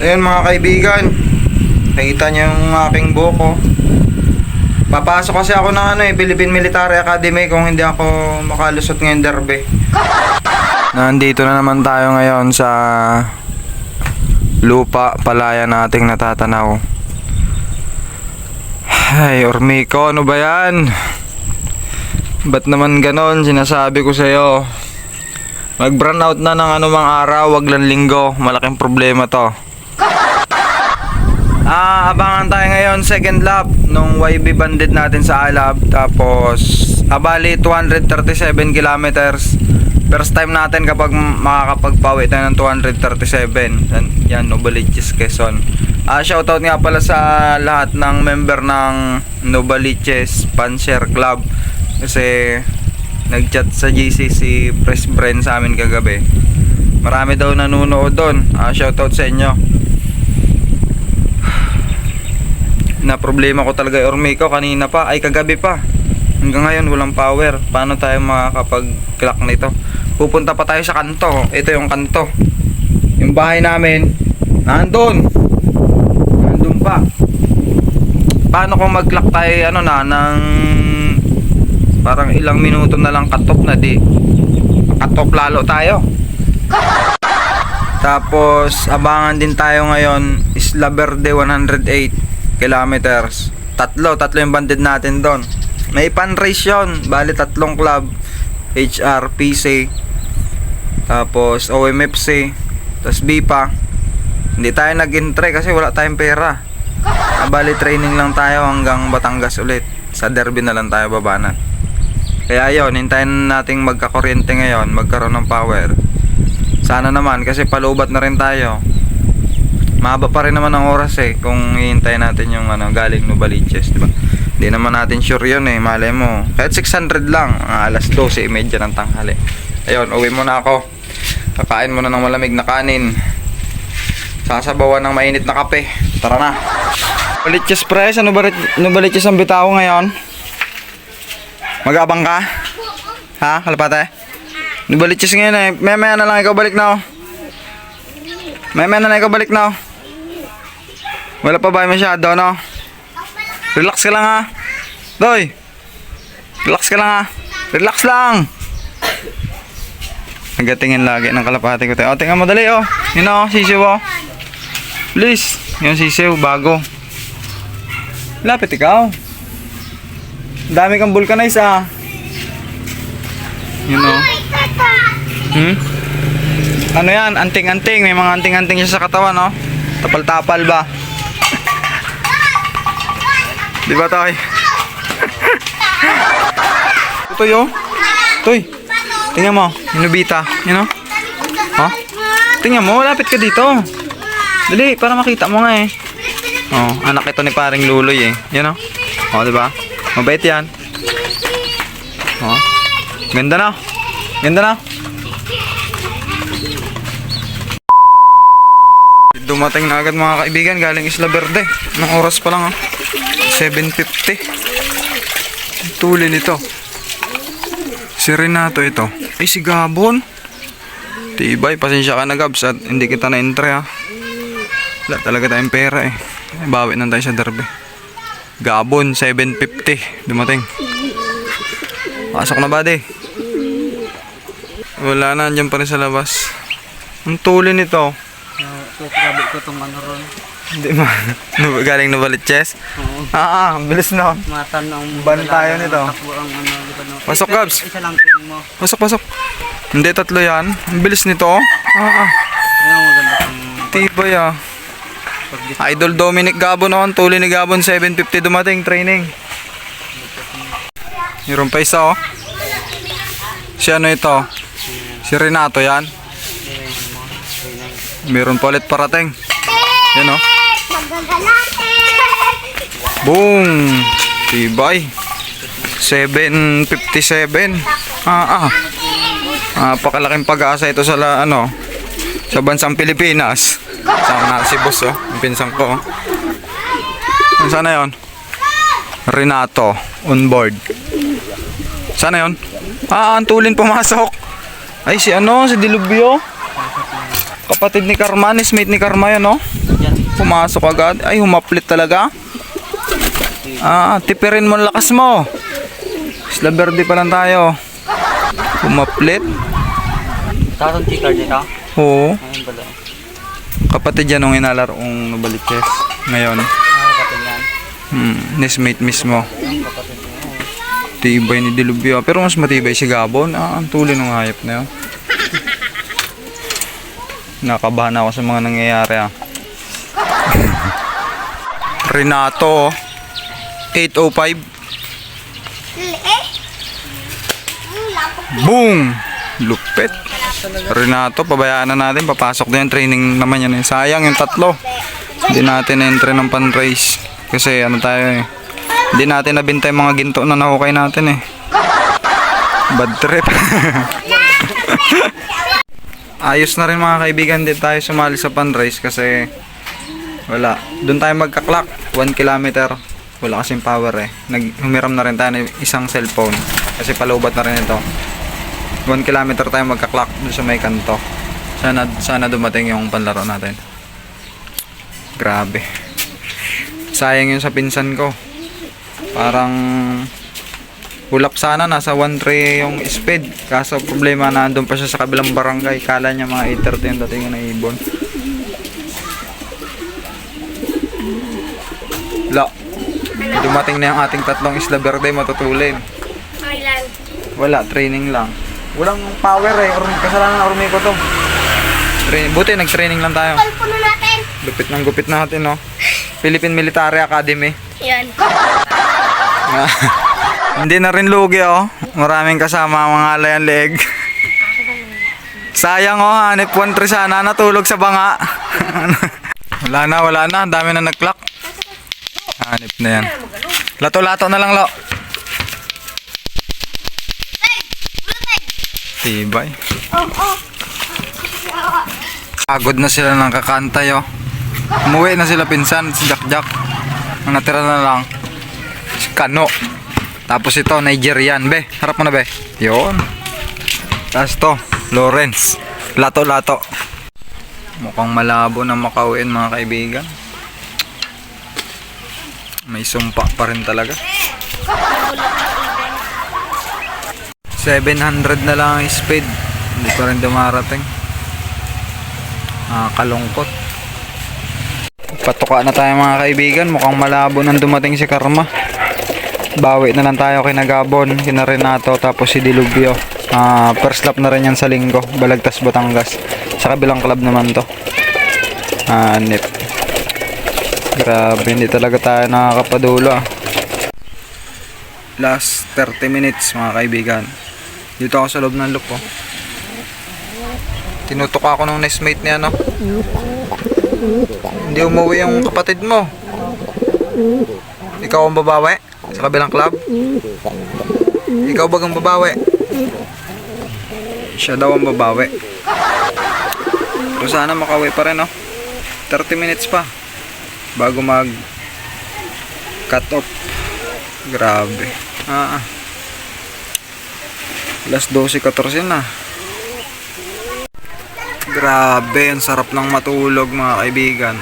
Ayun mga kaibigan, nakita niyo yung aking buko. Papasok kasi ako ng Philippine Military Academy kung hindi ako makalusot ngayong derby. Nandito na naman tayo ngayon sa lupa palaya nating natatanaw. Ay, Ormico, ano ba yan? Ba't naman ganon? Sinasabi ko sa'yo, mag-brown out na ng anumang araw, wag lang linggo. Malaking problema to. Abangan tayo ngayon second lap nung YB bandit natin sa Alab. Tapos bali 237 kilometers. First time natin kapag makakapagpawi tayo ng 237. Yan, Novaliches, Quezon. Shoutout nga pala sa lahat ng member ng Novaliches Panzer Club. Kasi nag-chat sa GC si Press Bren sa amin kagabi. Marami daw nanonood doon. Shoutout sa inyo. Na problema ko talaga Ormico kanina pa, ay kagabi pa. Hanggang ngayon walang power. Paano tayo makakapag-clock nito? Pupunta pa tayo sa kanto. Ito yung kanto. Yung bahay namin nandun pa. Paano kung mag-clock tayo ng parang ilang minuto na lang cut-off na di cut-off lalo tayo. Tapos abangan din tayo ngayon Isla Verde 108 kilometers. Tatlo yung banded natin doon. May pan race yun. Bali 3 club. HR, PC, tapos OMFC, tapos BIPA. Hindi tayo nag-entry kasi wala tayong pera. Bali training lang tayo hanggang Batangas ulit. Sa derby na lang tayo babanat. Kaya yun, hintayin nating magkakuryente ngayon, magkaroon ng power. Sana naman kasi palubat na rin tayo. Mahaba pa rin naman ang oras kung hihintayin natin yung galing Novaliches, di ba? Hindi naman natin sure yun malay mo. Kahit 600 lang, alas 12:30 ng tanghali. Ayun, uwi muna ako. Kakain muna ng malamig na kanin. Sasabawan ng mainit na kape. Tara na. Novaliches press, Novaliches ang bitaw ngayon. Mag-abang ka? Ha, kalapate? Novaliches ngayon Maya na lang ikaw balik na Maya na lang ikaw balik na Wala pa ba masyado, no? Relax ka lang, ha? Doy! Relax ka lang, ha? Relax lang! Nagatingin lagi ng kalapati ko tayo. O, tingnan mo dali, oh. Yun, oh, sisiw, oh. Please. Yung sisiw, bago. Lapit ikaw. Dami kang vulcanize, ah. Yun, oh. Ano yan? Anting-anting. May mga anting-anting siya sa katawan, no? Tapal-tapal ba? Di ba, Toy? Toy, oh. Toy. Tingnan mo. Inubita. You know? Oh? Tingnan mo. Lapit ka dito. Dali, para makita mo nga Oh, anak ito ni paring Luloy You know? Oh, di ba? Mabait yan. Oh. Ganda na. Ganda na. Dumating na agad mga kaibigan galing Isla Verde. Anong oras pa lang 7:50. Tuli nito. Si Renato ito. Ay si Gabon. Tibay, pasensya ka na Gabs at hindi kita na-entry Wala talaga tayong pera Bawi na tayo sa derby. Gabon 7:50 dumating. Pasok na ba de? Wala na, andyan pa rin sa labas. Ang tuli nito. Grabe ko itong ron. Hindi galing Novaliches? Oo. Ang bilis na. Mata ng ban tayo nito. Pasok Gabs. Isa lang tingin mo. Pasok. Hindi, 3 yan. Ang bilis nito. Ayun, maganda pang Tibay Idol Dominic Gabon noon. Tuli ni Gabon 7:50 dumating training. Meron pa isa Si ano ito? Si Renato yan. Meron pa ulit parating. Yan Boom! Tibay. 7:57. Napakalaking pag-asa ito sa sa bansang Pilipinas. Sama na si boss ang pinsang ko. Sana yon? Renato on board. Sana yon? Ang tulin pumasok. Ay si si Dilubyo. Kapatid ni Karma, ni Smith ni Karma yan Pumasok agad. Ay, humaplit talaga. Tipirin mo ang lakas mo. Isla Verde pa lang tayo. Humaplit. Tatong tikar dito? Oo. Ayun pala. Kapatid yan nung inalarong Nubaliches. Ngayon. Kapatid yan. Nestmate mismo. Kapatid mo. Tibay ni Dilubyo. Pero mas matibay si Gabon. Ang tuloy ng hayop na yun. Nakabahan ako sa mga nangyayari Renato 805. Boom! Lupit. Renato, pabayaan na natin. Papasok din yung training naman yan. Sayang yung tatlo. Hindi natin entry ng pan-race. Kasi ano tayo hindi natin nabintay mga ginto na nahukay natin Bad trip. Ayos na rin mga kaibigan, din tayo sumali sa pan-race kasi wala. Doon tayo magka-clock 1 kilometer. Wala kasing power Humiram na rin tayo ng isang cellphone kasi palubat na rin ito. 1 kilometer tayo magka-clock doon sa may kanto. Sana dumating yung panlaro natin. Grabe. Sayang yun sa pinsan ko. Parang hulap sana, nasa 1-3 yung speed. Kaso problema na andun pa siya sa kabilang barangay. Kala niya mga 8:30 yung dating na ibon. Dumating na yung ating tatlong Isla Verde, matutulin. Wala, training lang. Walang power kasalanan ng Orme ko to. Buti nag-training lang tayo. Puno natin. Gupit natin Philippine Military Academy. Yan. Hindi na rin lugi Maraming kasama mga alayan leg. Sayang hanip 1-3 sana, natulog sa banga. wala na, dami na nag-clock. Hanip na yan. Lato-lato na lang, Lo. Tibay. Pagod na sila ng kakantay, Umuwi na sila pinsan, si Jack. Ang natira na lang si Kano. Tapos ito, Nigerian. Be, harap mo na, be. Yun. Tapos to, Lawrence. Lato-lato. Mukhang malabo na makauwiin mga kaibigan. May sumpa pa rin talaga. 700 na lang ang speed. Hindi pa rin dumarating. Kalungkot. Patuka na tayo mga kaibigan. Mukhang malabo nang dumating si Karma. Bawi na lang tayo kina Gabon, kina Renato, tapos si Dilubyo. First lap na rin yan sa linggo. Balagtas, Batangas. Sa kabilang club naman to. Hanip. Grabe, hindi talaga tayo nakakapadulo. Last 30 minutes mga kaibigan. Dito ako sa loob ng loop Tinutok ako ng nestmate niya Hindi umuwi yung kapatid mo. Ikaw ang babawi sa kabilang club? Ikaw bagang babawi? Siya daw ang babawi. Pero sana makauwi pa rin 30 minutes pa bago mag cut off. Grabe. Alas 12:14 na. Grabe, ang sarap ng matulog mga kaibigan.